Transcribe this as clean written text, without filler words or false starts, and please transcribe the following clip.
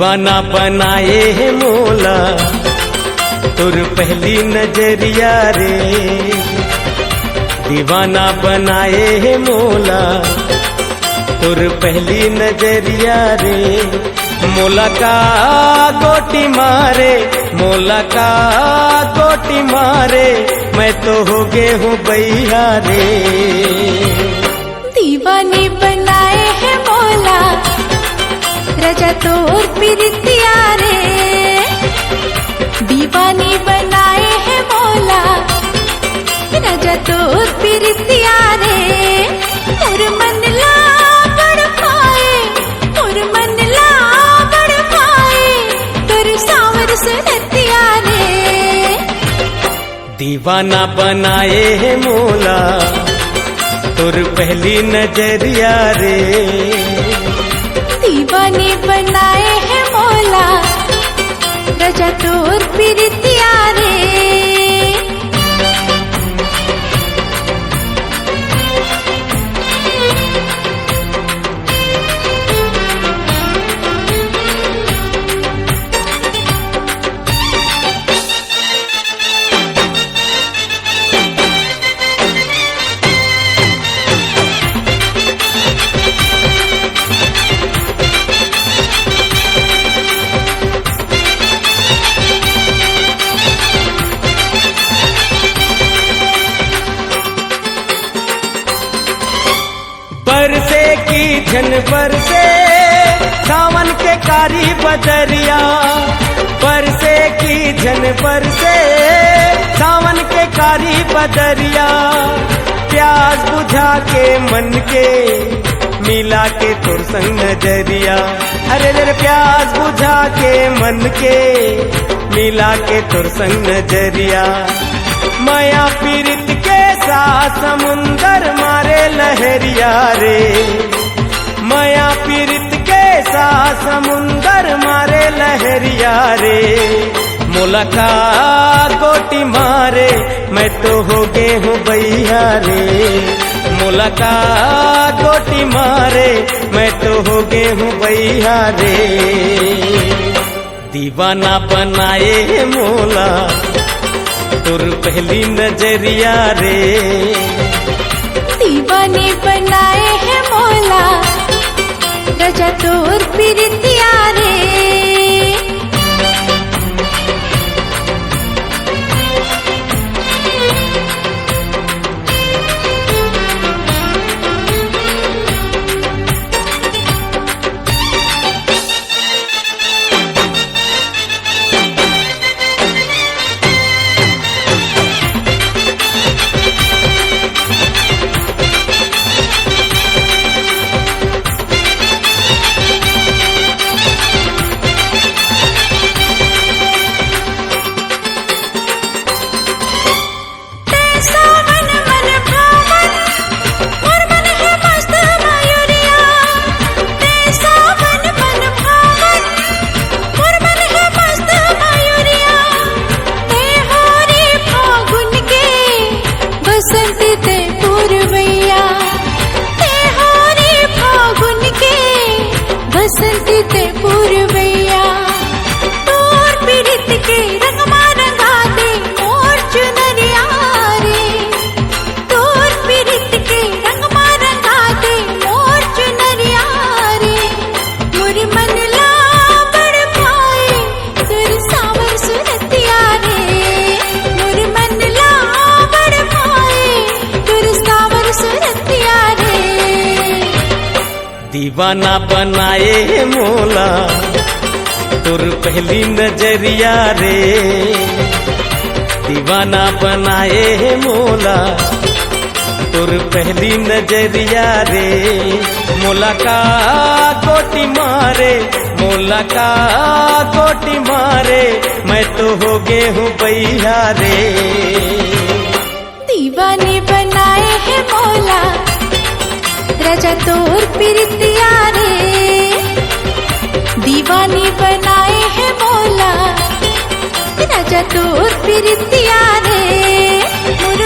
दीवाना बनाए है मोला तुर पहली नजरिया रे। दीवाना बनाए है मोला तुर पहली नजरिया रे। मोला का गोटी मारे, मोला का गोटी मारे, मैं तो हो गे हूँ बैया रे। दीवाने बनाए है मोला रजा तोर प्रीतिया रे। दीवाने बनाए है मोला रजा तोर प्रीतिया रे। मोर मन ला बड़ पाए, मोर मन ला बड़ पाए, तोर सावर सुरतिया रे। दीवाना बनाए है मोला तुर पहली नजरिया रे। दीवाने बनाए है मोला रजा तोर प्रीतिया रे। बरसे की झन बरसे सावन के कारी बदरिया। बरसे की झन बरसे सावन के कारी बदरिया। प्यास बुझा के मन के मिला के तोर संग नजरिया। अरे रे प्यास बुझा के मन के मिला के तोर संग नजरिया। माया पीरित के साथ समुंदर मारे लहरिया रे। माया पीरित के साथ समुंदर मारे लहरिया रे। मोला का गोटी मारे, मैं तो हो गे हूँ बैया रे। मोला का गोटी मारे, मैं तो हो गे हूँ बैया रे। दीवाना बनाए मोला तुर पहली नजरिया रे। दीवाने बनाए है मोला रजा तोर प्रीतिया रे। बसंती ते पूर्वैया तोर पीड़ित के रंग रंगा दे मोर चुनरिया रे। तोर पीड़ित के रंग रंगा दे मोर चुनरिया रे। मोर मन ला बड़ पाए तोर सावर सुरतिया रे। मोर मन ला बड़ पाए तोर सावर सुरतिया रे। दीवाना बनाए मोला तुर पहली नजरिया रे। दीवाना बनाए मोला तुर पहली नजरिया रे। मोला का गोटी मारे, मोला का गोटी मारे, मैं तो हो गे हूँ बैया रे। दीवाने बनाए है मोला रजा तोर प्रीतिया रे। दीवाने बनाए है मोला रजा तोर प्रीतिया रे। मोर